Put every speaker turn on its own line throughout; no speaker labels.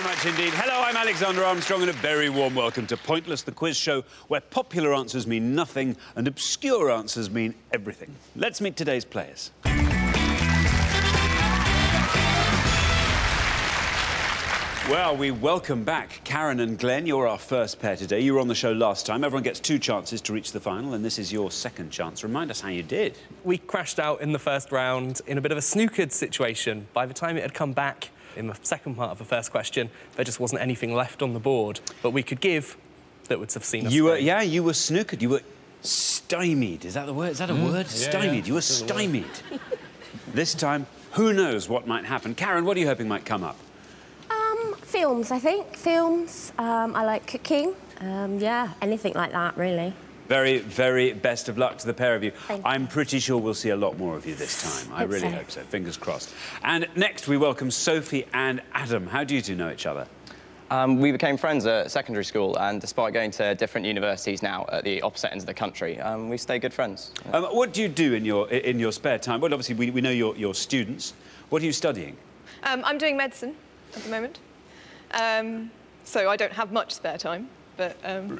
much indeed. Hello, I'm Alexander Armstrong, and a very warm welcome to Pointless, the quiz show where popular answers mean nothing and obscure answers mean everything. Let's meet today's players. Well, we welcome back Karen and Glenn. You're our first pair today. You were on the show last time. Everyone gets 2 chances to reach the final, and this is your second chance. Remind us how you did.
We crashed out in the first round in a bit of a snookered situation. By the time it had come back in the second part of the first question, there just wasn't anything left on the board that we could give that would have seen us through.
Yeah, you were snookered. You were stymied. Is that the word? Is that a word?
Yeah,
stymied.
yeah.
You were stymied. This time, who knows what might happen? Karen, what are you hoping might come up?
Films, I think. Films. I like cooking. Yeah, anything like that, really.
Very, very best of luck to the pair of you.
Thank you.
I'm pretty sure we'll see a lot more of you this time. I really hope so. Fingers crossed. And next, we welcome Sophie and Adam. How do you two know each other?
We became friends at secondary school, and despite going to different universities now at the opposite ends of the country, we stay good friends.
What do you do in your spare time? Well, obviously, we know you're students. What are you studying?
I'm doing medicine at the moment. So I don't have much spare time, but...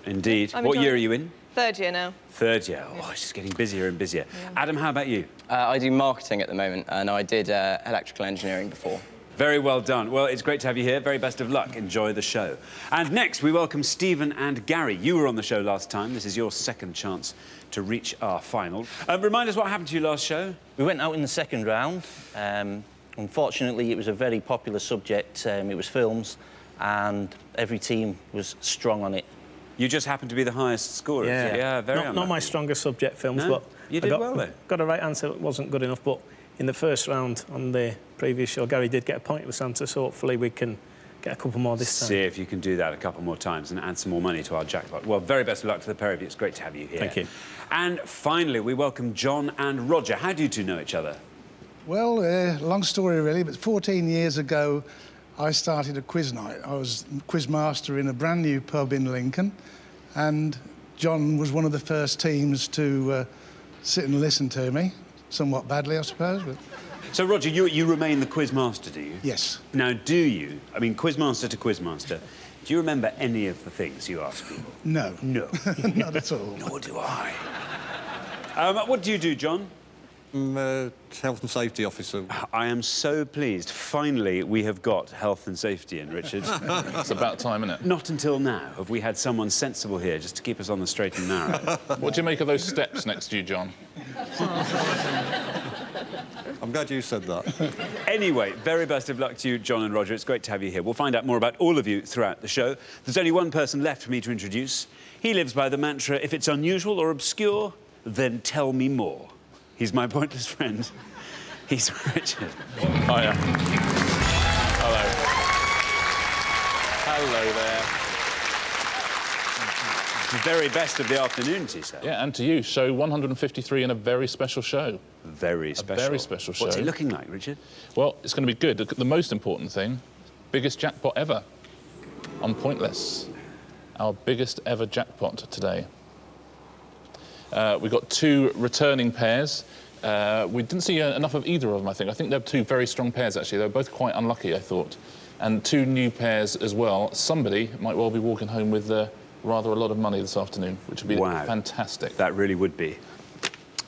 Indeed.
I'm
What
enjoying
year are
it.
you in?
Third year now.
Third year. Oh, it's just getting busier and busier.
Yeah.
Adam, how about you?
I do marketing at the moment, and I did electrical engineering before.
Very well done. Well, it's great to have you here. Very best of luck. Enjoy the show. And next, we welcome Stephen and Gary. You were on the show last time. This is your second chance to reach our final. Remind us what happened to you last show.
We went out in the second round. Unfortunately, it was a very popular subject. It was films, and every team was strong on it.
You just happened to be the highest scorer. Yeah, very unlucky.
Not my strongest subject, films,
No?
but
You did well, though.
Got a right answer that wasn't good enough, but in the first round on the previous show, Gary did get a point with Santa, so hopefully we can get a couple more this time.
See if you can do that a couple more times and add some more money to our jackpot. Well, very best of luck to the pair of you. It's great to have you here.
Thank you.
And finally, we welcome John and Roger. How do you two know each other?
Well, long story really, but 14 years ago, I started a quiz night. I was quiz master in a brand new pub in Lincoln, and John was one of the first teams to sit and listen to me, somewhat badly, I suppose. But...
So, Roger, you remain the quiz master, do you?
Yes.
Now, do you, I mean, quiz master to quiz master, do you remember any of the things you ask people?
No.
No.
Not at all.
Nor do I. What do you do, John?
I'm a health and safety officer.
I am so pleased. Finally, we have got health and safety in, Richard.
It's about time, isn't it?
Not until now have we had someone sensible here just to keep us on the straight and narrow.
What do you make of those steps next to you, John?
I'm glad you said that.
Anyway, very best of luck to you, John and Roger. It's great to have you here. We'll find out more about all of you throughout the show. There's only one person left for me to introduce. He lives by the mantra, if it's unusual or obscure, then tell me more. He's my pointless friend. He's Richard.
Hiya. Hello. Hello there.
The very best of the afternoon to you, sir.
Yeah, and to you. Show 153 in a very special show.
Very special.
A very special show.
What's it looking like, Richard?
Well, it's going to be good. The most important thing, biggest jackpot ever on Pointless. Our biggest ever jackpot today. We've got 2 returning pairs. We didn't see enough of either of them, I think. I think they're 2 very strong pairs, actually. They were both quite unlucky, I thought. And 2 new pairs as well. Somebody might well be walking home with rather a lot of money this afternoon, which would be fantastic.
That really would be.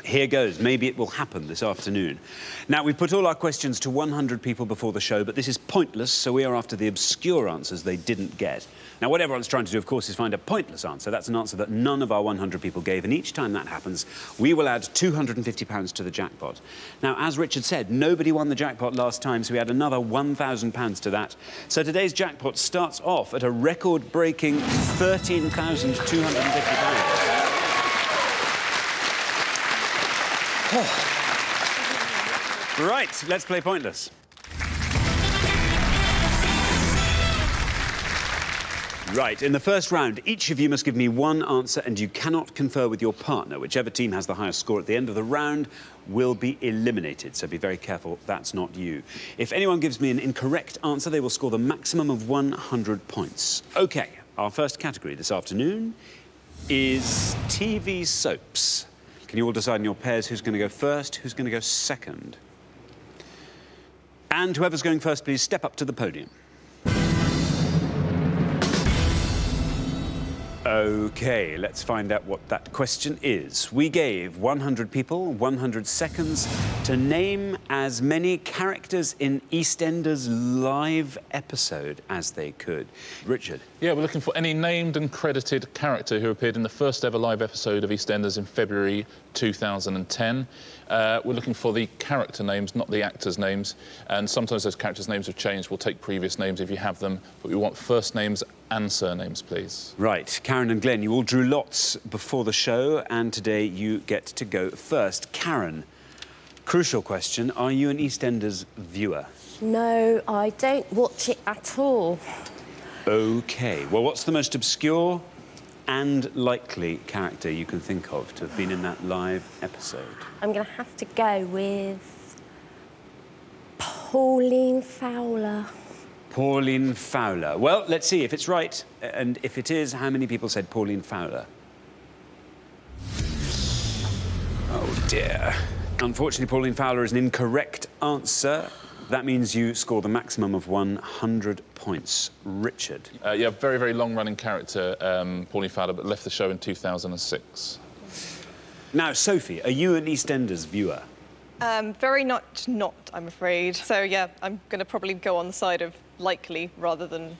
Here goes. Maybe it will happen this afternoon. Now, we've put all our questions to 100 people before the show, but this is pointless, so we are after the obscure answers they didn't get. Now, what everyone's trying to do, of course, is find a pointless answer. That's an answer that none of our 100 people gave, and each time that happens, we will add £250 to the jackpot. Now, as Richard said, nobody won the jackpot last time, so we add another £1,000 to that. So today's jackpot starts off at a record-breaking £13,250. Right, let's play Pointless. Right, in the first round, each of you must give me one answer and you cannot confer with your partner. Whichever team has the highest score at the end of the round will be eliminated, so be very careful that's not you. If anyone gives me an incorrect answer, they will score the maximum of 100 points. OK, our first category this afternoon is TV soaps. Can you all decide in your pairs who's going to go first, who's going to go second? And whoever's going first, please step up to the podium. OK, let's find out what that question is. We gave 100 people 100 seconds to name as many characters in EastEnders live episode as they could. Richard?
Yeah, we're looking for any named and credited character who appeared in the first ever live episode of EastEnders in February 2010. We're looking for the character names, not the actors' names. And sometimes those characters' names have changed. We'll take previous names if you have them. But we want first names and surnames, please.
Right. Karen and Glenn, you all drew lots before the show, and today you get to go first. Karen, crucial question. Are you an EastEnders viewer?
No, I don't watch it at all.
OK. Well, what's the most obscure and likely character you can think of to have been in that live episode?
I'm going to have to go with Pauline Fowler.
Pauline Fowler. Well, let's see if it's right. And if it is, how many people said Pauline Fowler? Oh, dear. Unfortunately, Pauline Fowler is an incorrect answer. That means you score the maximum of 100 points. Richard?
Yeah, very, very long-running character, Pauline Fowler, but left the show in 2006.
Now, Sophie, are you an EastEnders viewer?
Very much not, I'm afraid. So, yeah, I'm going to probably go on the side of likely rather than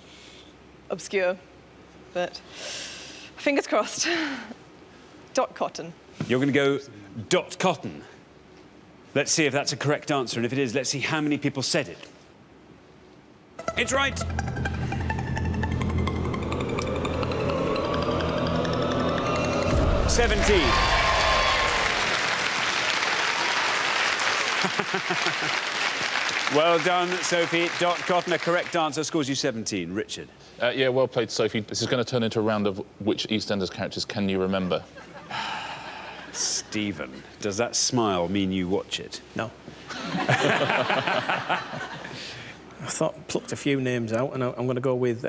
obscure. But fingers crossed. Dot Cotton.
You're going to go Dot Cotton. Let's see if that's a correct answer, and if it is, let's see how many people said it. It's right! Well done, Sophie. Dot Cotton, a correct answer, scores you 17. Richard?
Yeah, well played, Sophie. This is going to turn into a round of which EastEnders characters can you remember?
Stephen, does that smile mean you watch it?
No. I plucked a few names out, and I'm going to go with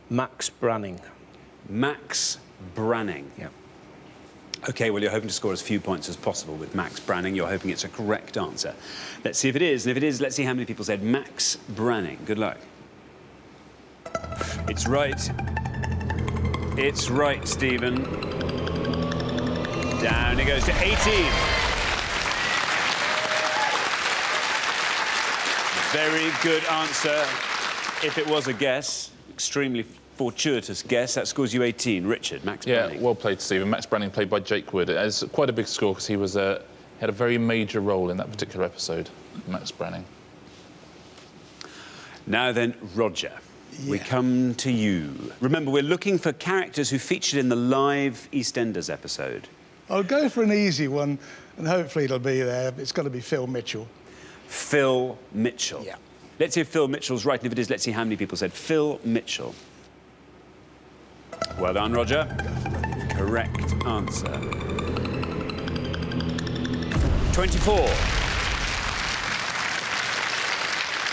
Max Branning.
Max Branning?
Yeah.
OK, well, you're hoping to score as few points as possible with Max Branning. You're hoping it's a correct answer. Let's see if it is. And if it is, let's see how many people said Max Branning. Good luck. It's right. It's right, Stephen. Down it goes to 18. Very good answer. If it was a guess, extremely fortuitous guess, that scores you 18. Richard, Max Branning.
Yeah, well played, Stephen. Max Branning, played by Jake Wood. It's quite a big score because he was had a very major role in that particular episode, Max Branning.
Now then, Roger.
Yeah.
We come to you. Remember, we're looking for characters who featured in the live EastEnders episode.
I'll go for an easy one, and hopefully it'll be there. It's got to be Phil Mitchell.
Phil Mitchell.
Yeah.
Let's see if Phil Mitchell's right, and if it is, let's see how many people said Phil Mitchell. Well done, Roger. Correct answer. 24.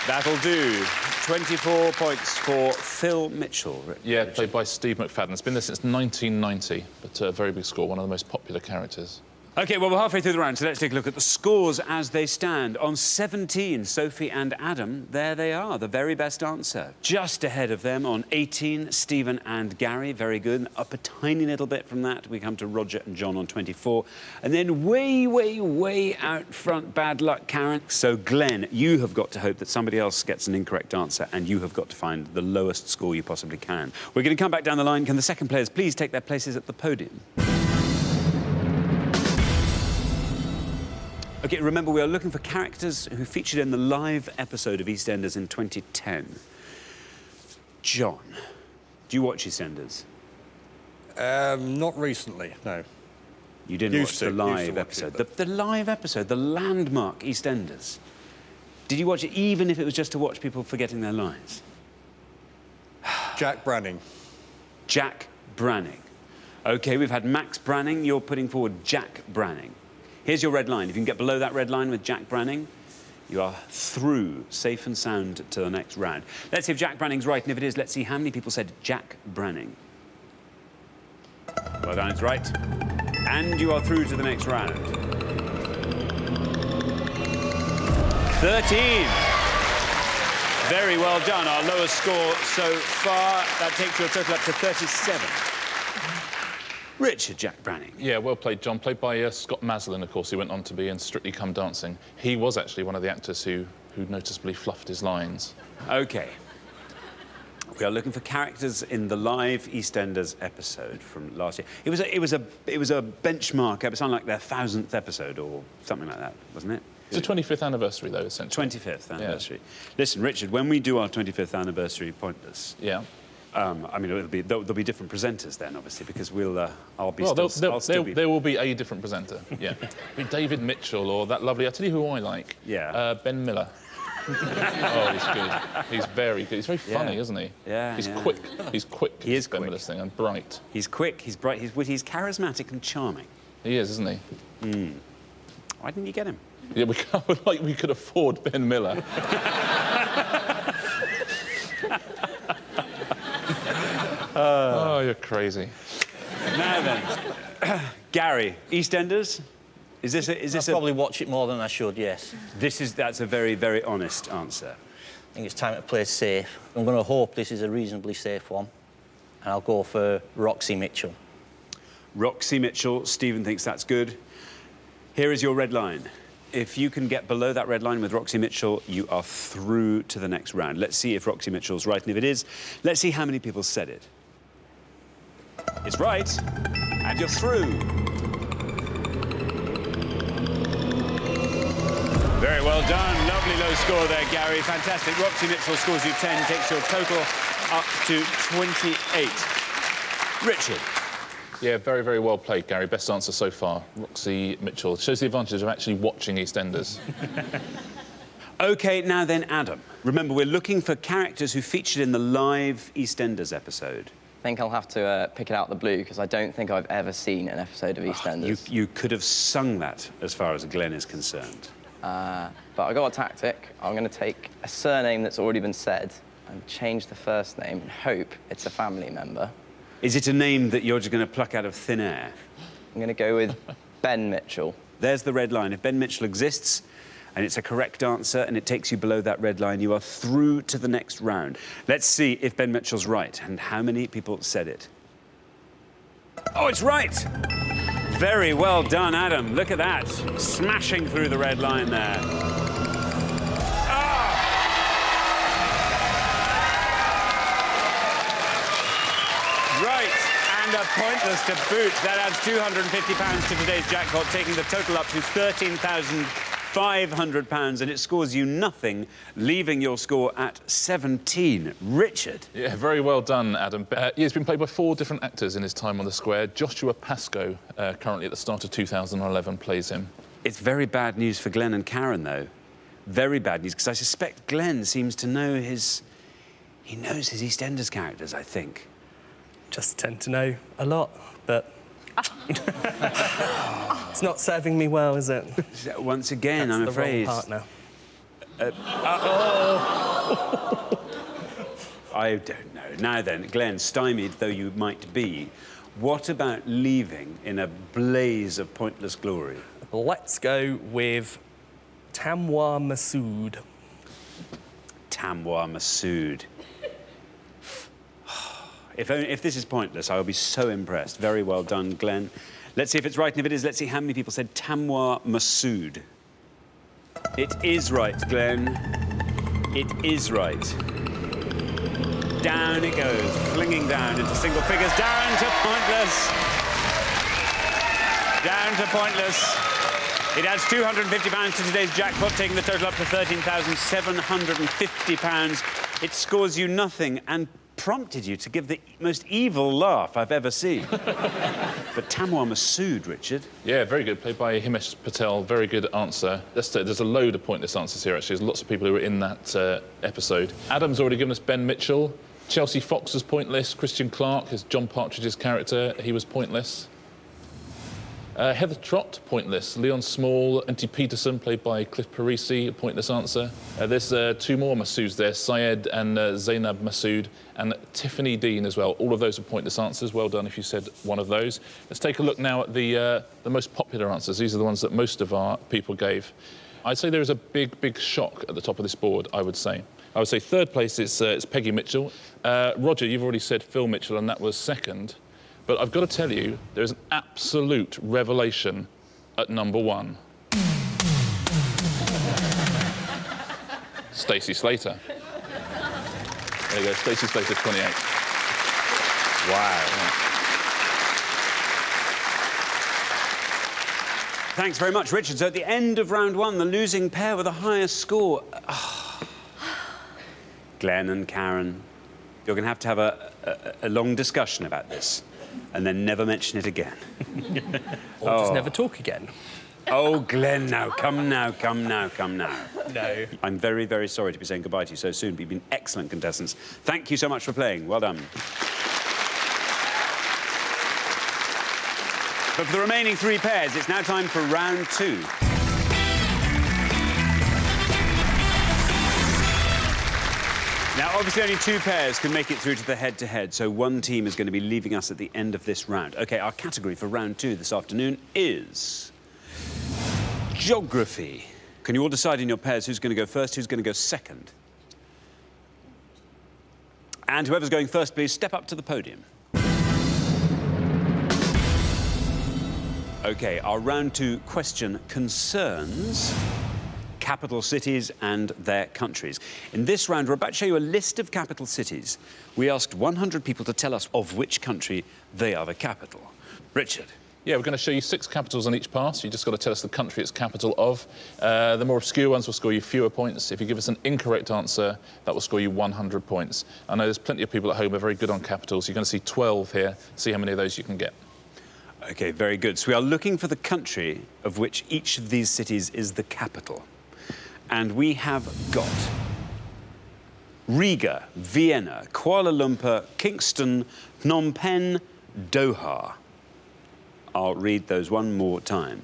That'll do. 24 points for Phil Mitchell.
Yeah, played by Steve McFadden. It's been there since 1990, but a very big score, one of the most popular characters.
OK, well, we're halfway through the round, so let's take a look at the scores as they stand. On 17, Sophie and Adam, there they are, the very best answer. Just ahead of them on 18, Stephen and Gary, very good. And up a tiny little bit from that, we come to Roger and John on 24. And then way, way, way out front, bad luck, Karen. So, Glenn, you have got to hope that somebody else gets an incorrect answer, and you have got to find the lowest score you possibly can. We're going to come back down the line. Can the second players please take their places at the podium? OK, remember, we are looking for characters who featured in the live episode of EastEnders in 2010. John, do you watch EastEnders?
Not recently, no.
You didn't watch the live episode? The live episode, the landmark EastEnders. Did you watch it even if it was just to watch people forgetting their lines?
Jack Branning.
Jack Branning. OK, we've had Max Branning. You're putting forward Jack Branning. Here's your red line. If you can get below that red line with Jack Branning, you are through, safe and sound, to the next round. Let's see if Jack Branning's right, and if it is, let's see how many people said Jack Branning. Well done, it's right. And you are through to the next round. 13. Very well done. Our lowest score so far. That takes your total up to 37. Richard Jack Branning.
Yeah, well played, John. Played by Scott Maslin, of course, who went on to be in Strictly Come Dancing. He was actually one of the actors who noticeably fluffed his lines.
OK. We are looking for characters in the live EastEnders episode from last year. It was a benchmark episode, like their 1000th episode or something like that, wasn't it?
It's the 25th anniversary, though, essentially.
25th anniversary. Yeah. Listen, Richard, when we do our 25th anniversary Pointless,
yeah.
I mean, there'll be different presenters then, obviously, because I'll be
well,
still be...
there will be a different presenter. Yeah, be David Mitchell or that lovely. I'll tell you who I like.
Yeah.
Ben Miller. Oh, he's good. He's very good. He's very funny, isn't he?
Yeah.
He's quick. He's quick.
He is
Ben
quick.
Miller's thing, and bright.
He's quick. He's bright. He's witty. He's charismatic and charming.
He is, isn't he?
Why didn't you get him?
Yeah, we could afford Ben Miller. Oh, you're crazy.
Now then, Gary, EastEnders. Is this
I'll probably watch it more than I should, yes.
That's a very, very honest answer.
I think it's time to play safe. I'm going to hope this is a reasonably safe one, and I'll go for Roxy Mitchell.
Roxy Mitchell. Stephen thinks that's good. Here is your red line. If you can get below that red line with Roxy Mitchell, you are through to the next round. Let's see if Roxy Mitchell's right, and if it is, let's see how many people said it. It's right, and you're through. Very well done. Lovely low score there, Gary. Fantastic. Roxy Mitchell scores you 10, takes your total up to 28. Richard.
Yeah, very, very well played, Gary. Best answer so far. Roxy Mitchell. Shows the advantage of actually watching EastEnders.
OK, now then, Adam. Remember, we're looking for characters who featured in the live EastEnders episode.
I think I'll have to pick it out the blue, because I don't think I've ever seen an episode of EastEnders.
You could have sung that, as far as Glenn is concerned.
But I got a tactic. I'm going to take a surname that's already been said and change the first name and hope it's a family member.
Is it a name that you're just going to pluck out of thin air?
I'm going to go with Ben Mitchell.
There's the red line. If Ben Mitchell exists, and it's a correct answer, and it takes you below that red line, you are through to the next round. Let's see if Ben Mitchell's right, and how many people said it. Oh, it's right! Very well done, Adam. Look at that. Smashing through the red line there. Right, and a Pointless to boot. That adds £250 to today's jackpot, taking the total up to £13,500, and it scores you nothing, leaving your score at 17. Richard.
Yeah, very well done, Adam. He's been played by 4 different actors in his time on the square. Joshua Pascoe, currently at the start of 2011, plays him.
It's very bad news for Glenn and Karen, though. Very bad news, because I suspect Glenn seems to know he knows his EastEnders characters, I think.
Just tend to know a lot, but it's not serving me well, is it?
Once again,
That's
I'm
the
afraid.
wrong partner.
I don't know. Now then, Glenn, stymied though you might be, what about leaving in a blaze of pointless glory?
Let's go with Tamwa Masood.
Tamwa Masood. If this is pointless, I will be so impressed. Very well done, Glenn. Let's see if it's right, and if it is, let's see how many people said Tamwa Masood. It is right, Glenn. It is right. Down it goes, flinging down into single figures. Down to pointless. Down to pointless. It adds £250 to today's jackpot, taking the total up to £13,750. It scores you nothing and prompted you to give the most evil laugh I've ever seen. But Tamwa Masood, Richard.
Yeah, very good. Played by Himesh Patel. Very good answer. There's a load of pointless answers here, actually. There's lots of people who were in that episode. Adam's already given us Ben Mitchell. Chelsea Fox was pointless. Christian Clark is John Partridge's character. He was pointless. Heather Trott, pointless. Leon Small, Auntie Peterson, played by Cliff Parisi, a pointless answer. There's 2 more Masouds there, Syed and Zainab Masood, and Tiffany Dean as well. All of those are pointless answers. Well done if you said one of those. Let's take a look now at the most popular answers. These are the ones that most of our people gave. I'd say there is a big, big shock at the top of this board, I would say. I would say third place it's Peggy Mitchell. Roger, you've already said Phil Mitchell, and that was second. But I've got to tell you, there is an absolute revelation at number 1. Stacey Slater. There you go, Stacey Slater, 28.
Wow. Thanks very much, Richard. So at the end of round 1, the losing pair with the highest score. Oh. Glenn and Karen, you're going to have a long discussion about this and then never mention it again.
Or just never talk again.
Oh, Glenn, now, come now, come now, come now.
No.
I'm very, very sorry to be saying goodbye to you so soon, but you've been excellent contestants. Thank you so much for playing. Well done. But for the remaining 3 pairs, it's now time for round 2. Now, obviously, only 2 pairs can make it through to the head-to-head, so one team is going to be leaving us at the end of this round. OK, our category for round 2 this afternoon is geography. Can you all decide in your pairs who's going to go first, who's going to go second? And whoever's going first, please step up to the podium. OK, our round 2 question concerns capital cities and their countries. In this round, we're about to show you a list of capital cities. We asked 100 people to tell us of which country they are the capital. Richard.
Yeah, we're going to show you 6 capitals on each pass. You just got to tell us the country it's capital of. The more obscure ones will score you fewer points. If you give us an incorrect answer, that will score you 100 points. I know there's plenty of people at home who are very good on capitals. You're going to see 12 here. See how many of those you can get.
OK, very good. So we are looking for the country of which each of these cities is the capital. And we have got Riga, Vienna, Kuala Lumpur, Kingston, Phnom Penh, Doha. I'll read those one more time.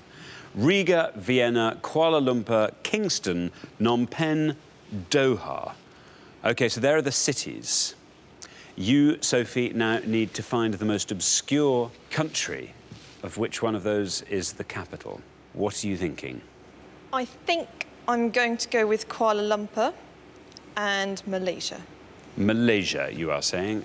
Riga, Vienna, Kuala Lumpur, Kingston, Phnom Penh, Doha. OK, so there are the cities. You, Sophie, now need to find the most obscure country of which one of those is the capital. What are you thinking?
I think I'm going to go with Kuala Lumpur and Malaysia.
Malaysia, you are saying.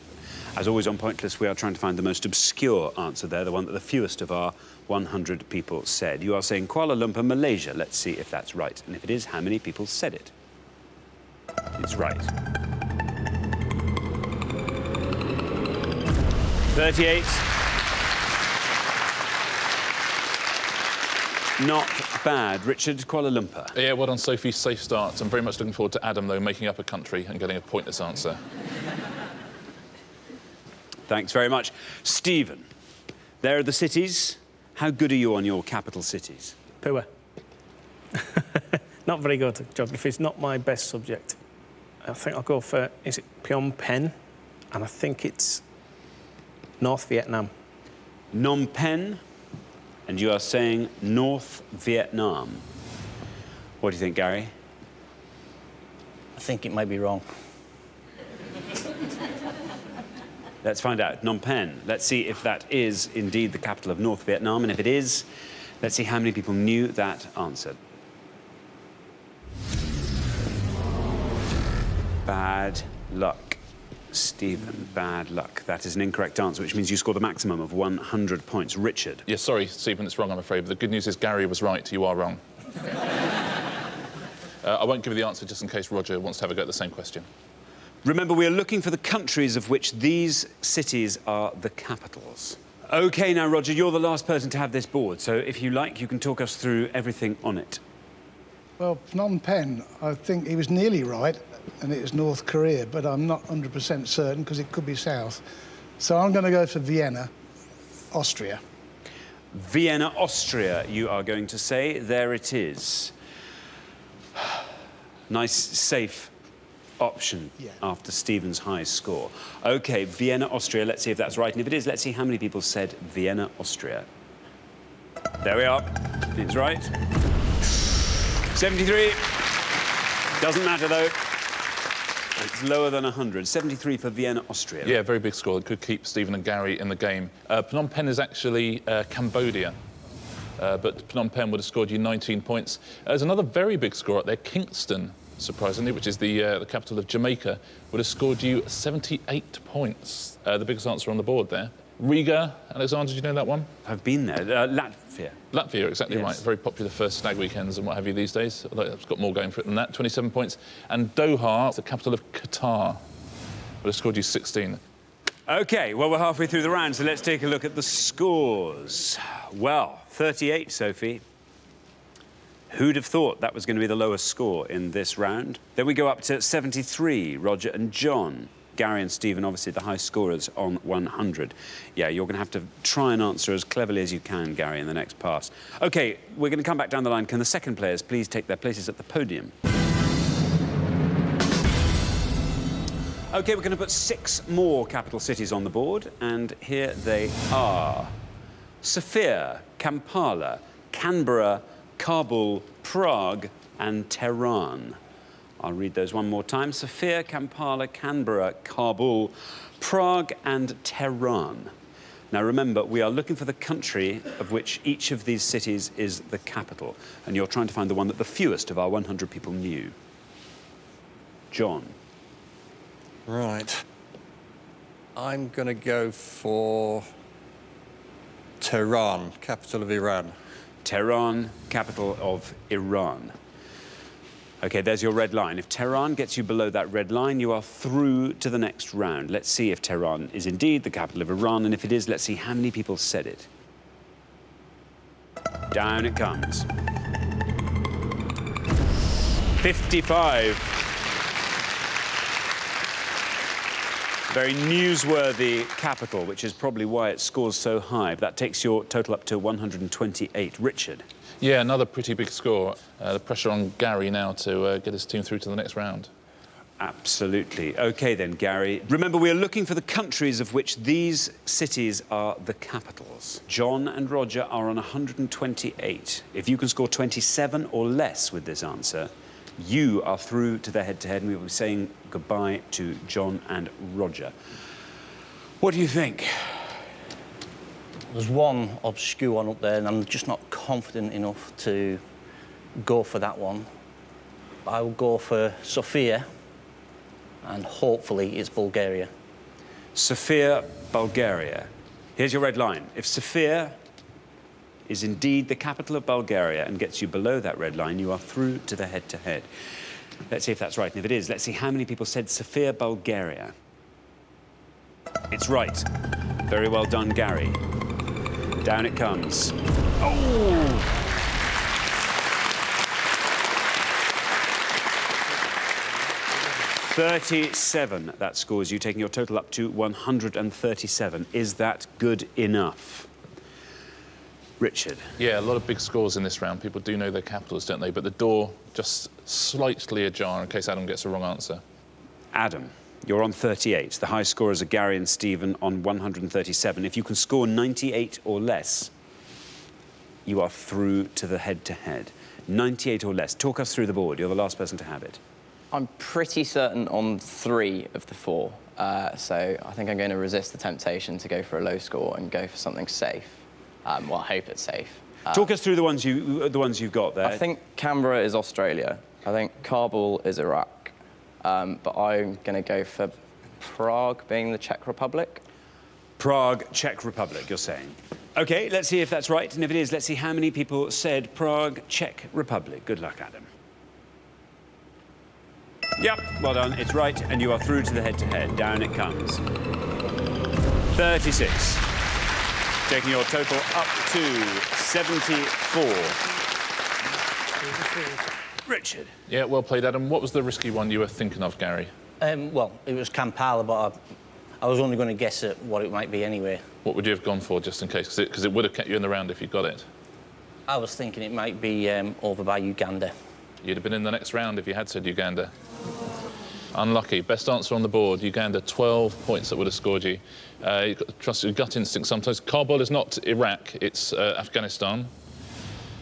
As always on Pointless, we are trying to find the most obscure answer there, the one that the fewest of our 100 people said. You are saying Kuala Lumpur, Malaysia. Let's see if that's right. And if it is, how many people said it? It's right. 38. Not bad. Richard, Kuala Lumpur.
Yeah, well done, Sophie. Safe start. I'm very much looking forward to Adam, though, making up a country and getting a pointless answer.
Thanks very much. Stephen, there are the cities. How good are you on your capital cities?
Poor. Not very good. Geography is not my best subject. I think I'll go for, is it Phnom Penh? And I think it's North Vietnam.
Phnom Penh, and you are saying North Vietnam. What do you think, Gary?
I think it might be wrong.
Let's find out. Phnom Penh. Let's see if that is indeed the capital of North Vietnam. And if it is, let's see how many people knew that answer. Bad luck, Stephen. Bad luck. That is an incorrect answer, which means you score the maximum of 100 points. Richard.
Yeah, sorry, Stephen, it's wrong, I'm afraid. But the good news is Gary was right. You are wrong. I won't give you the answer just in case Roger wants to have a go at the same question.
Remember, we are looking for the countries of which these cities are the capitals. OK, now, Roger, you're the last person to have this board, so if you like, you can talk us through everything on it.
Well, Phnom Penh, I think he was nearly right, and it was North Korea, but I'm not 100% certain, because it could be south. So I'm going to go for Vienna, Austria.
Vienna, Austria, you are going to say. There it is. Nice, safe option after Stephen's high score. OK, Vienna, Austria. Let's see if that's right. And if it is, let's see how many people said Vienna, Austria. There we are. It's right. 73. Doesn't matter, though. It's lower than 100. 73 for Vienna, Austria.
Yeah, very big score. It could keep Stephen and Gary in the game. Phnom Penh is actually Cambodia. But Phnom Penh would have scored you 19 points. There's another very big score up there, Kingston, surprisingly, which is the capital of Jamaica, would have scored you 78 points. The biggest answer on the board there. Riga, Alexander, do you know that one?
I've been there. Latvia.
Latvia, exactly
Yes.
right. Very popular for stag weekends and what have you these days. Although it's got more going for it than that. 27 points. And Doha, the capital of Qatar, would have scored you 16.
OK, well, we're halfway through the round, so let's take a look at the scores. Well, 38, Sophie. Who'd have thought that was going to be the lowest score in this round? Then we go up to 73, Roger and John. Gary and Stephen, obviously, the high scorers on 100. Yeah, you're going to have to try and answer as cleverly as you can, Gary, in the next pass. OK, we're going to come back down the line. Can the second players please take their places at the podium? OK, we're going to put 6 more capital cities on the board, and here they are. Sofia, Kampala, Canberra, Kabul, Prague and Tehran. I'll read those one more time. Sofia, Kampala, Canberra, Kabul, Prague and Tehran. Now remember, we are looking for the country of which each of these cities is the capital, and you're trying to find the one that the fewest of our 100 people knew. John.
Right. I'm going to go for Tehran, capital of Iran.
Tehran, capital of Iran. OK, there's your red line. If Tehran gets you below that red line, you are through to the next round. Let's see if Tehran is indeed the capital of Iran, and if it is, let's see how many people said it. Down it comes. 55. Very newsworthy capital, which is probably why it scores so high. That takes your total up to 128. Richard.
Yeah, another pretty big score. The pressure on Gary now to get his team through to the next round.
Absolutely. OK, then, Gary. Remember, we are looking for the countries of which these cities are the capitals. John and Roger are on 128. If you can score 27 or less with this answer, you are through to the head-to-head, and we will be saying goodbye to John and Roger. What do you think?
There's one obscure one up there, and I'm just not confident enough to go for that one. I will go for Sofia, and hopefully it's Bulgaria.
Sofia, Bulgaria. Here's your red line. If Sofia is indeed the capital of Bulgaria and gets you below that red line, you are through to the head-to-head. Let's see if that's right, and if it is, let's see how many people said Sofia, Bulgaria. It's right. Very well done, Gary. Down it comes. Oh! $37, that scores you, taking your total up to 137. Is that good enough? Richard.
Yeah, a lot of big scores in this round. People do know their capitals, don't they? But the door just slightly ajar in case Adam gets the wrong answer.
Adam, you're on 38. The high scorers are Gary and Stephen on 137. If you can score 98 or less, you are through to the head-to-head. 98 or less. Talk us through the board. You're the last person to have it.
I'm pretty certain on 3 of the 4. So I think I'm going to resist the temptation to go for a low score and go for something safe. Well, I hope it's safe.
Talk us through the ones you've got there.
I think Canberra is Australia. I think Kabul is Iraq. But I'm going to go for Prague being the Czech Republic.
Prague, Czech Republic, you're saying. OK, let's see if that's right. And if it is, let's see how many people said Prague, Czech Republic. Good luck, Adam. Yep, well done. It's right, and you are through to the head-to-head. Down it comes. 36. Taking your total up to 74. Richard.
Yeah, well played, Adam. What was the risky one you were thinking of, Gary?
Well, it was Kampala, but I was only going to guess at what it might be anyway.
What would you have gone for, just in case? Because it would have kept you in the round if you got it.
I was thinking it might be over by Uganda.
You'd have been in the next round if you had said Uganda. Unlucky. Best answer on the board, Uganda, 12 points that would have scored you. You've got to trust your gut instinct sometimes. Kabul is not Iraq, it's Afghanistan.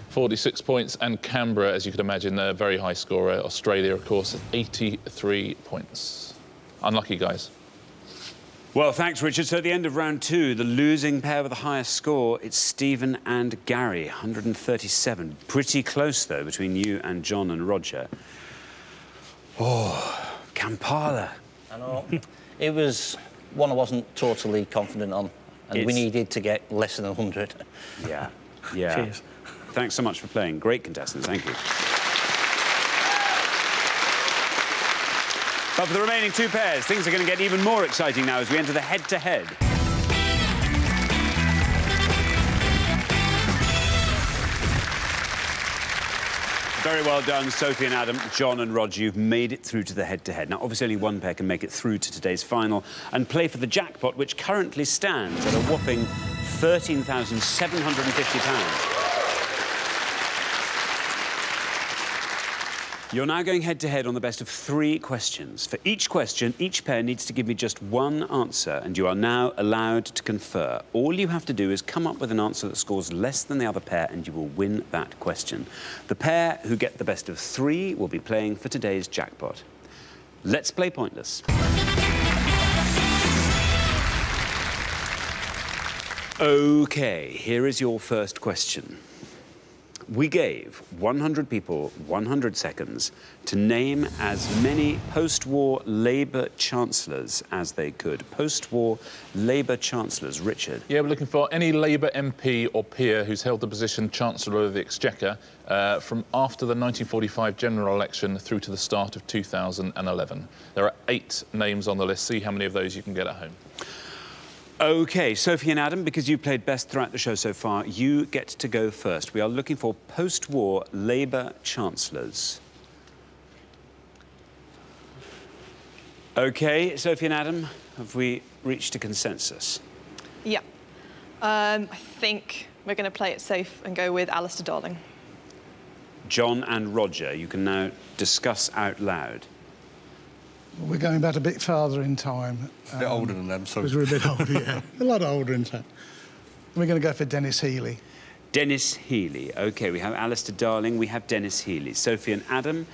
46 points, and Canberra, as you could imagine, a very high scorer. Australia, of course, 83 points. Unlucky, guys.
Well, thanks, Richard. So at the end of round 2, the losing pair with the highest score, it's Stephen and Gary, 137. Pretty close, though, between you and John and Roger. Oh, Kampala.
I know. It was one I wasn't totally confident on. and we needed to get less than 100.
Yeah, yeah.
Cheers.
Thanks so much for playing. Great contestants, thank you. But for the remaining two pairs, things are going to get even more exciting now as we enter the head-to-head. Very well done, Sophie and Adam, John and Roger. You've made it through to the head-to-head. Now, obviously, only one pair can make it through to today's final and play for the jackpot, which currently stands at a whopping £13,750. You're now going head-to-head on the best of 3 questions. For each question, each pair needs to give me just one answer, and you are now allowed to confer. All you have to do is come up with an answer that scores less than the other pair, and you will win that question. The pair who get the best of 3 will be playing for today's jackpot. Let's play Pointless. OK, here is your first question. We gave 100 people 100 seconds to name as many post-war Labour chancellors as they could. Post-war Labour chancellors. Richard?
Yeah, we're looking for any Labour MP or peer who's held the position Chancellor of the Exchequer from after the 1945 general election through to the start of 2011. There are 8 names on the list. See how many of those you can get at home.
OK, Sophie and Adam, because you played best throughout the show so far, you get to go first. We are looking for post-war Labour chancellors. OK, Sophie and Adam, have we reached a consensus?
Yeah. I think we're going to play it safe and go with Alistair Darling.
John and Roger, you can now discuss out loud.
We're going back a bit farther in time.
A bit older than them, so...
Because we're a bit older, yeah. A lot older, in fact. We're going to go for Dennis Healey.
Dennis Healey. OK, we have Alistair Darling, we have Dennis Healey. Sophie and Adam,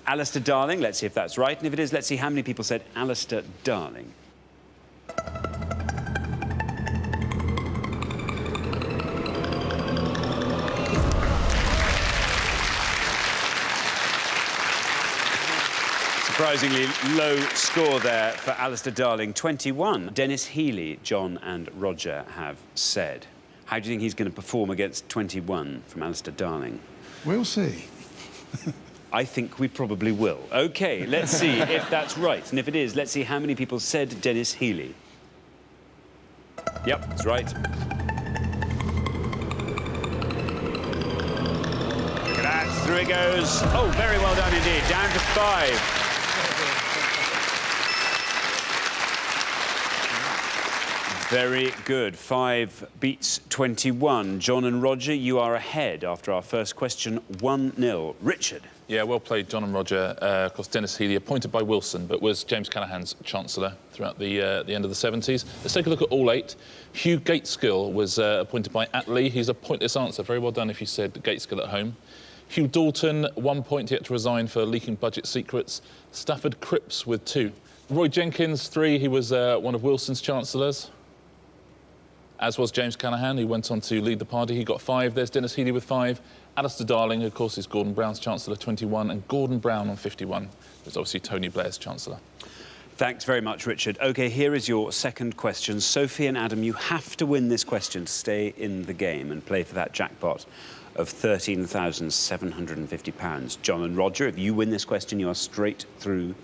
Alistair Darling, let's see if that's right. And if it is, let's see how many people said Alistair Darling. Surprisingly low score there for Alistair Darling, 21. Dennis Healey, John and Roger have said. How do you think he's going to perform against 21 from Alistair Darling?
We'll see.
I think we probably will. OK, let's see if that's right. And if it is, let's see how many people said Dennis Healey. Yep, that's right. Look at that, through it goes. Oh, very well done indeed, down to 5. Very good. 5 beats 21. John and Roger, you are ahead after our first question, 1-0. Richard?
Yeah, well played, John and Roger. Of course, Dennis Healey, appointed by Wilson, but was James Callaghan's Chancellor throughout the end of the 70s. Let's take a look at all 8. Hugh Gateskill was appointed by Attlee. He's a pointless answer. Very well done if you said Gateskill at home. Hugh Dalton, 1 point, he had to resign for leaking budget secrets. Stafford Cripps with 2. Roy Jenkins, 3. He was one of Wilson's Chancellors. As was James Callaghan, who went on to lead the party. He got 5. There's Dennis Healey with 5. Alistair Darling, of course, is Gordon Brown's Chancellor, 21. And Gordon Brown on 51. There's obviously Tony Blair's Chancellor.
Thanks very much, Richard. OK, here is your second question. Sophie and Adam, you have to win this question to stay in the game and play for that jackpot of £13,750. John and Roger, if you win this question, you are straight through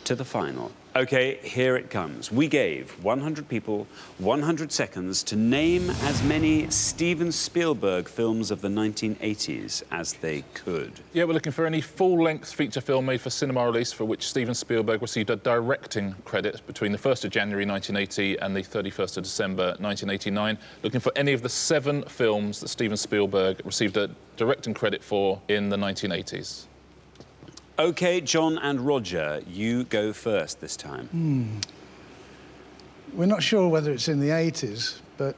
to the final. OK, here it comes. We gave 100 people 100 seconds to name as many Steven Spielberg films of the 1980s as they could.
Yeah, we're looking for any full-length feature film made for cinema release for which Steven Spielberg received a directing credit between the 1st of January 1980 and the 31st of December 1989. Looking for any of the 7 films that Steven Spielberg received a directing credit for in the 1980s.
OK, John and Roger, you go first this time.
We're not sure whether it's in the 80s, but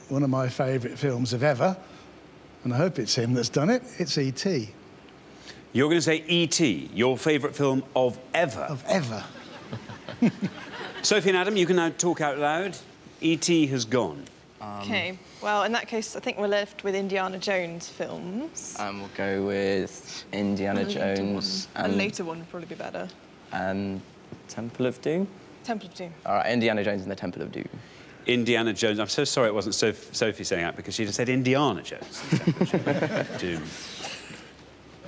one of my favourite films of ever, and I hope it's him that's done it, it's E.T.
You're going to say E.T., your favourite film of ever?
Of ever.
Sophie and Adam, you can now talk out loud. E.T. has gone.
OK, well, in that case, I think we're left with Indiana Jones films.
We'll go with Indiana Jones.
A later one would probably be better.
And Temple of Doom?
Temple of Doom.
All right, Indiana Jones and the Temple of Doom.
Indiana Jones. I'm so sorry it wasn't Sophie saying that, because she'd have said Indiana Jones. Doom.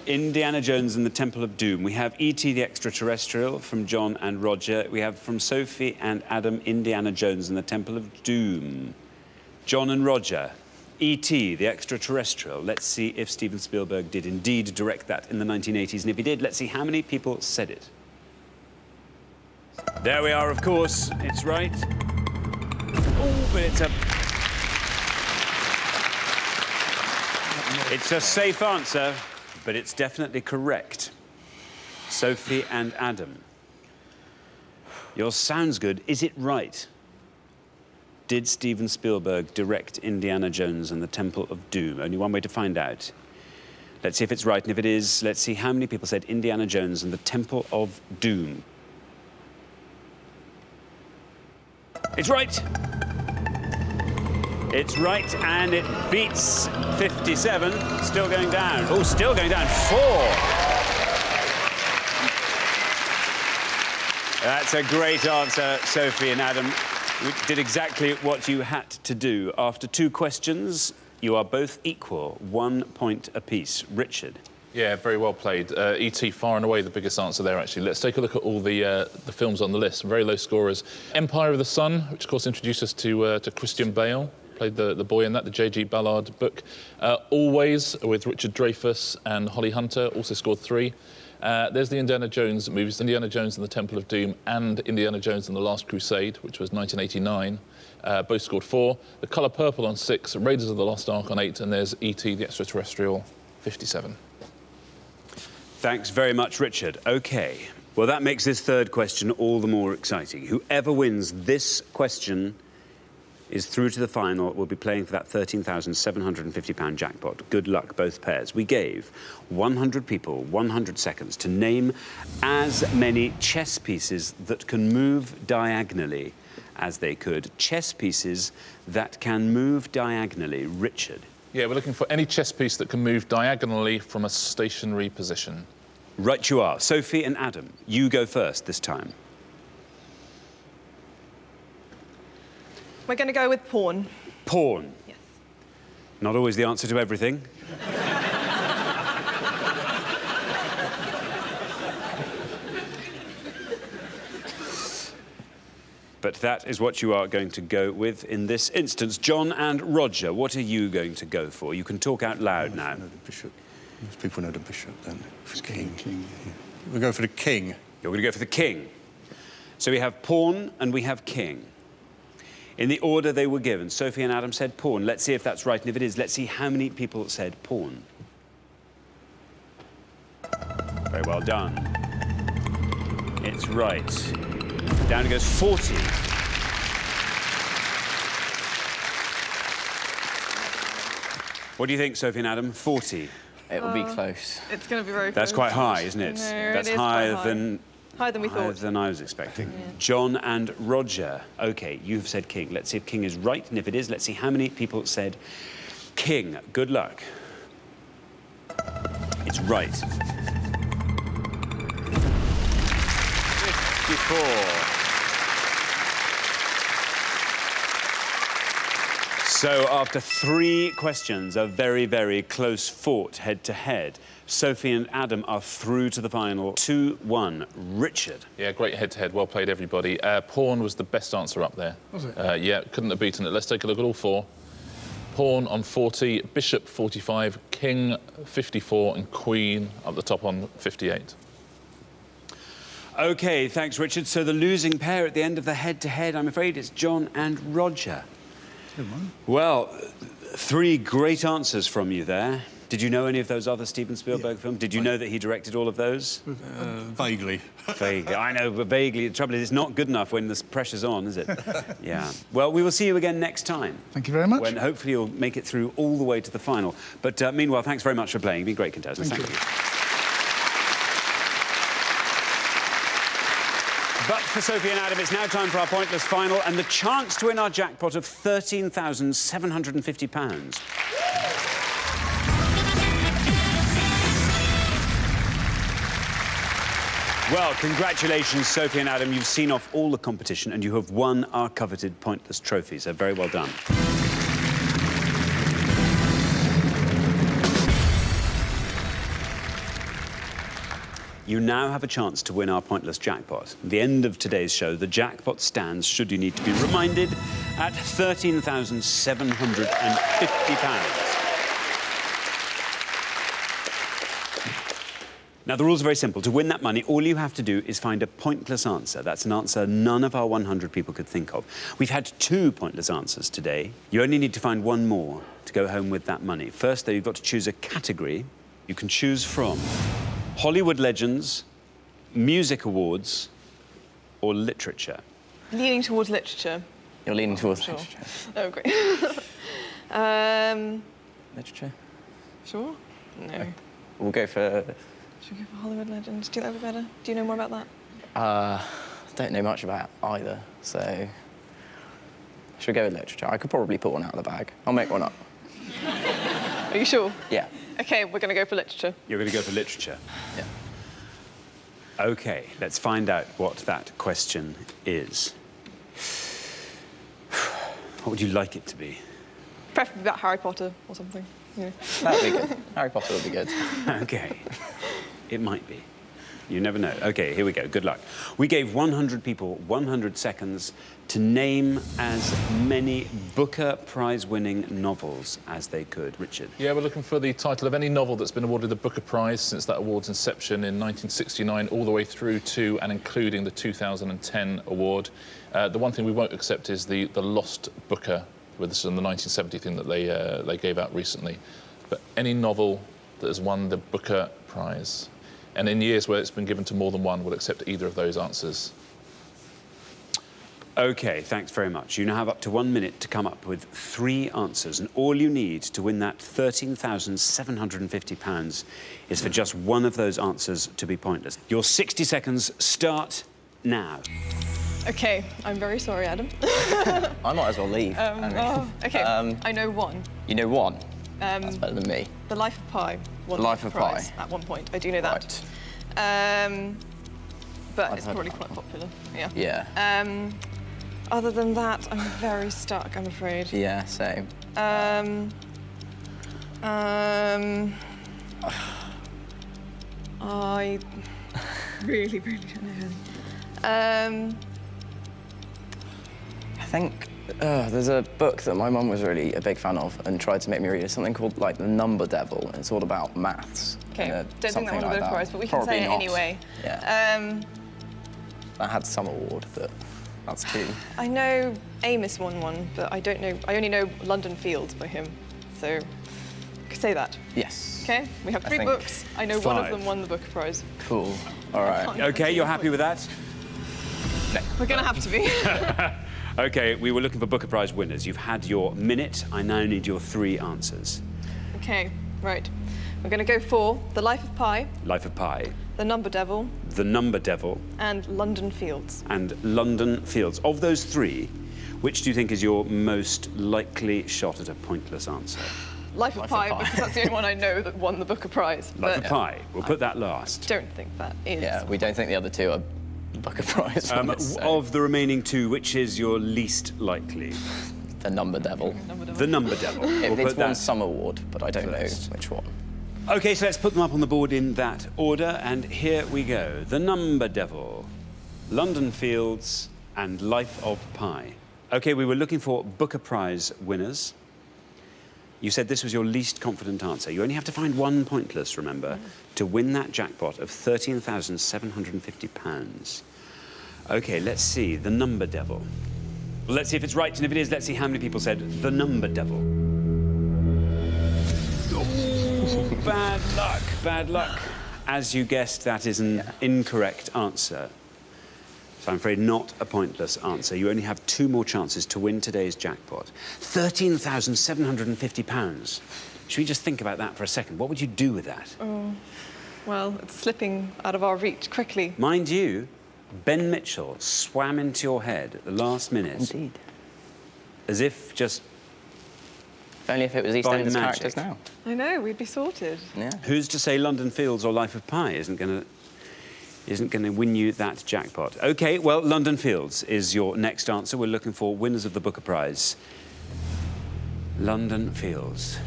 Indiana Jones and the Temple of Doom. We have E.T. the Extraterrestrial from John and Roger. We have from Sophie and Adam, Indiana Jones and the Temple of Doom. John and Roger, E.T. the Extraterrestrial. Let's see if Steven Spielberg did indeed direct that in the 1980s. And if he did, let's see how many people said it. There we are, of course. It's right. Oh, but it's a safe answer. But it's definitely correct. Sophie and Adam. Yours sounds good. Is it right? Did Steven Spielberg direct Indiana Jones and the Temple of Doom? Only one way to find out. Let's see if it's right, and if it is, let's see how many people said Indiana Jones and the Temple of Doom. It's right. It's right, and it beats 57. Still going down. Oh, still going down. 4. That's a great answer, Sophie and Adam. You did exactly what you had to do. After 2 questions, you are both equal. 1 point apiece. Richard.
Yeah, very well played. E.T. far and away the biggest answer there, actually. Let's take a look at all the films on the list. Very low scorers. Empire of the Sun, which, of course, introduced us to Christian Bale. Played the boy in that, the J.G. Ballard book. Always, with Richard Dreyfuss and Holly Hunter, also scored 3. There's the Indiana Jones movies, Indiana Jones and the Temple of Doom and Indiana Jones and the Last Crusade, which was 1989. Both scored 4. The Colour Purple on 6, Raiders of the Lost Ark on 8, and there's E.T. the Extraterrestrial, 57.
Thanks very much, Richard. OK. Well, that makes this third question all the more exciting. Whoever wins this question is through to the final. We'll be playing for that £13,750 jackpot. Good luck, both pairs. We gave 100 people 100 seconds to name as many chess pieces that can move diagonally as they could. Chess pieces that can move diagonally. Richard.
Yeah, we're looking for any chess piece that can move diagonally from a stationary position.
Right you are. Sophie and Adam, you go first this time.
We're going to go with pawn.
Pawn.
Yes.
Not always the answer to everything. But that is what you are going to go with in this instance. John and Roger, what are you going to go for? You can talk out loud now.
The bishop. Most people know the bishop, then. It's king. Yeah. We'll go for the king.
You're going to go for the king. So we have pawn and we have king. In the order they were given, Sophie and Adam said pawn. Let's see if that's right, and if it is, let's see how many people said pawn. Very well done. It's right. Down it goes 40. What do you think, Sophie and Adam? 40?
It will be close.
It's going to be very close.
That's quite high, isn't it?
No,
That's
it is
higher
quite high.
than...
Higher than we
Higher
thought.
than I was expecting.
Yeah.
John and Roger. OK, you've said king. Let's see if king is right, and if it is, let's see how many people said king. Good luck. It's right. 54. So after 3 questions, a very, very close fought head-to-head, Sophie and Adam are through to the final. 2-1. Richard.
Yeah, great head-to-head. Well played, everybody. Pawn was the best answer up there.
Was it?
Yeah, couldn't have beaten it. Let's take a look at all 4. Pawn on 40, bishop 45, king 54, and queen up the top on 58.
OK, thanks, Richard. So the losing pair at the end of the head-to-head, I'm afraid it's John and Roger. Well, 3 great answers from you there. Did you know any of those other Steven Spielberg films? Did you know that he directed all of those?
Vaguely.
Vaguely. I know, but vaguely. The trouble is, it's not good enough when the pressure's on, is it? Yeah. Well, we will see you again next time.
Thank you very much.
When hopefully you'll make it through all the way to the final. But meanwhile, thanks very much for playing. You've been great contestants. Thank you. But for Sophie and Adam, it's now time for our pointless final and the chance to win our jackpot of £13,750. Well, congratulations, Sophie and Adam. You've seen off all the competition and you have won our coveted Pointless trophy, so very well done. You now have a chance to win our Pointless jackpot. At the end of today's show, the jackpot stands, should you need to be reminded, at £13,750. Now, the rules are very simple. To win that money, all you have to do is find a pointless answer. That's an answer none of our 100 people could think of. We've had 2 pointless answers today. You only need to find 1 more to go home with that money. First, though, you've got to choose a category. You can choose from Hollywood legends, music awards, or literature.
Leaning towards literature.
You're leaning towards
Sure.
literature.
Oh, great.
Literature?
Sure? No.
We'll go for...
Should we go for Hollywood legends? Do you think that would be better? Do you know more about that?
I don't know much about either, so... Should we go with literature? I could probably put one out of the bag. I'll make one up.
Are you sure?
Yeah.
OK, we're going to go for literature.
You're going to go for literature?
Yeah.
OK, let's find out what that question is. What would you like it to be?
Preferably about Harry Potter or something. Yeah.
That would be good. Harry Potter would be good.
OK. It might be. You never know. OK, here we go. Good luck. We gave 100 people 100 seconds to name as many Booker Prize-winning novels as they could. Richard?
Yeah, we're looking for the title of any novel that's been awarded the Booker Prize since that award's inception in 1969, all the way through to and including the 2010 award. The one thing we won't accept is the Lost Booker, with this in the 1970 thing that they gave out recently. But any novel that has won the Booker Prize. And in years where it's been given to more than one, we'll accept either of those answers.
OK, thanks very much. You now have up to 1 minute to come up with 3 answers, and all you need to win that £13,750 is for just one of those answers to be pointless. Your 60 seconds start now.
OK, I'm very sorry, Adam.
I might as well leave.
OK, I know one.
You know one? That's better than me.
The Life of Pi won
The Life
the
of
prize
Pi.
at one point. I do know that.
Right.
But
I've
it's
heard
probably
of that
quite popular. Yeah.
Yeah.
Other than that, I'm very stuck, I'm afraid.
Yeah, same.
I really don't know.
I think there's a book that my mum was really a big fan of and tried to make me read. It's something called, like, The Number Devil. It's all about maths.
OK, don't think that
something
one will go
like
for
that.
us, but we
Probably
can say it
not.
anyway.
Yeah. That had some award, but that's 2.
I know Amos won one, but I don't know. I only know London Fields by him, so I could say that.
Yes.
OK, we have 3
think
books. I know one of
5.
them won the Booker Prize.
Cool. All right.
OK, you're happy with that?
We're going to have to be.
OK, we were looking for Booker Prize winners. You've had your minute. I now need your 3 answers.
OK, right. We're going to go for The Life of Pi,
Life of Pi,
The Number Devil,
The Number Devil,
and London Fields.
and London Fields. Of those 3, which do you think is your most likely shot at a pointless answer?
Life of Pi, because that's the only one I know that won the Booker Prize.
Life
but
of Pi. We'll put that last.
don't think that is.
Yeah, we don't think the other 2 are Booker Prize winners, so
Of the remaining 2, which is your least likely?
The Number Devil.
The Number Devil. We'll
It's
put
won
that.
some award, but I don't
first.
know which one.
OK, so let's put them up on the board in that order, and here we go. The Number Devil, London Fields, and Life of Pi. OK, we were looking for Booker Prize winners. You said this was your least confident answer. You only have to find 1 pointless, remember, to win that jackpot of £13,750. OK, let's see. The Number Devil. Well, let's see if it's right, and if it is, let's see how many people said The Number Devil. Bad luck, bad luck. As you guessed, that is an incorrect answer. So I'm afraid not a pointless answer. You only have 2 more chances to win today's jackpot. £13,750. Should we just think about that for a second? What would you do with that?
Oh, well, it's slipping out of our reach quickly.
Mind you, Ben Mitchell swam into your head at the last minute.
Indeed.
As if just...
If only if it was
By
EastEnders
magic.
characters now.
I know, we'd be sorted.
Yeah.
Who's to say London Fields or Life of Pi isn't going to isn't going to win you that jackpot. OK, well, London Fields is your next answer. We're looking for winners of the Booker Prize. London Fields.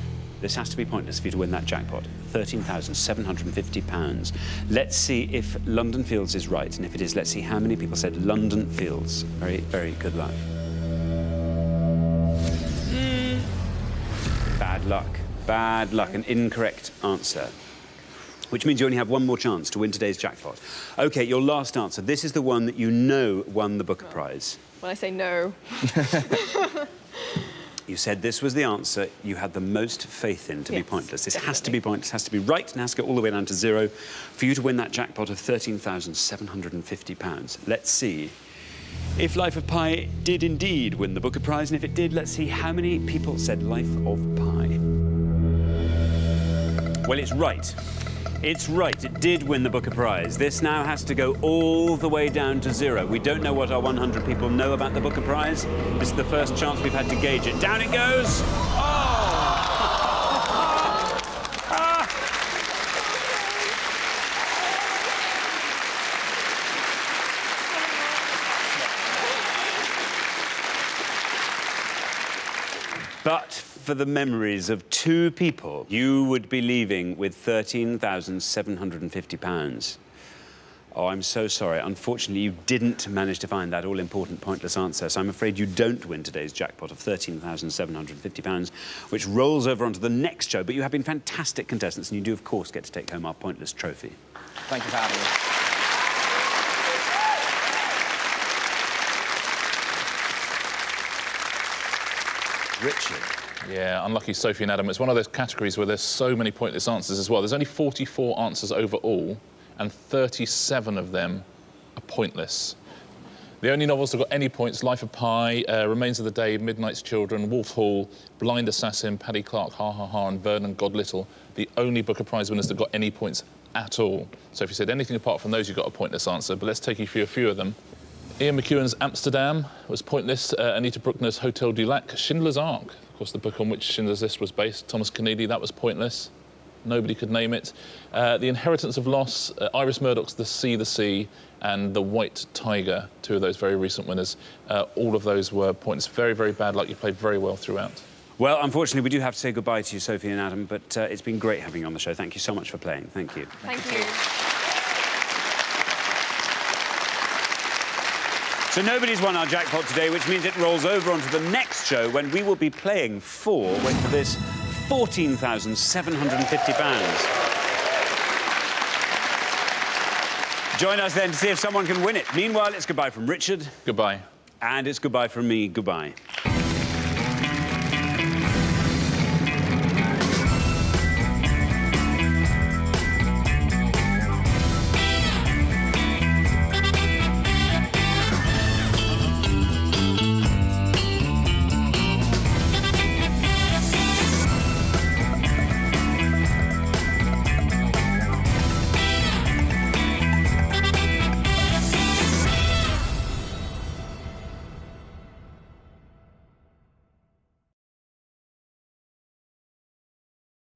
This has to be pointless for you to win that jackpot. £13,750. Let's see if London Fields is right, and if it is, let's see how many people said London Fields. Very, very good luck. Bad luck. Bad luck. An incorrect answer. Which means you only have one more chance to win today's jackpot. OK, your last answer. This is the one that you know won the Booker Prize.
When I say no.
You said this was the answer you had the most faith in to be pointless. This has to be pointless, has to be right, and has to go all the way down to 0 for you to win that jackpot of £13,750. Let's see if Life of Pi did indeed win the Booker Prize, and if it did, let's see how many people said Life of Pi. Well, it's right. It's right, it did win the Booker Prize. This now has to go all the way down to 0. We don't know what our 100 people know about the Booker Prize. This is the first chance we've had to gauge it. Down it goes! Oh! Ah! But for the memories of 2 people, you would be leaving with £13,750. Oh, I'm so sorry. Unfortunately, you didn't manage to find that all-important pointless answer, so I'm afraid you don't win today's jackpot of £13,750, which rolls over onto the next show. But you have been fantastic contestants, and you do, of course, get to take home our pointless trophy.
Thank you for having me.
Richard.
Yeah, unlucky Sophie and Adam. It's one of those categories where there's so many pointless answers as well. There's only 44 answers overall, and 37 of them are pointless. The only novels that got any points, Life of Pi, Remains of the Day, Midnight's Children, Wolf Hall, Blind Assassin, Paddy Clark, Ha Ha Ha, and Vernon God Little, the only Booker Prize winners that got any points at all. So if you said anything apart from those, you got a pointless answer, but let's take you through a few of them. Ian McEwan's Amsterdam was pointless. Anita Bruckner's Hotel du Lac. Schindler's Ark, of course, the book on which Schindler's List was based. Thomas Keneally, that was pointless. Nobody could name it. The Inheritance of Loss, Iris Murdoch's The Sea, and The White Tiger, 2 of those very recent winners. All of those were pointless. Very, very bad luck. You played very well throughout.
Well, unfortunately, we do have to say goodbye to you, Sophie and Adam, but it's been great having you on the show. Thank you so much for playing. Thank you.
Thank you.
So nobody's won our jackpot today, which means it rolls over onto the next show when we will be playing for, wait for this, £14,750. Join us then to see if someone can win it. Meanwhile, it's goodbye from Richard.
Goodbye.
And it's goodbye from me. Goodbye.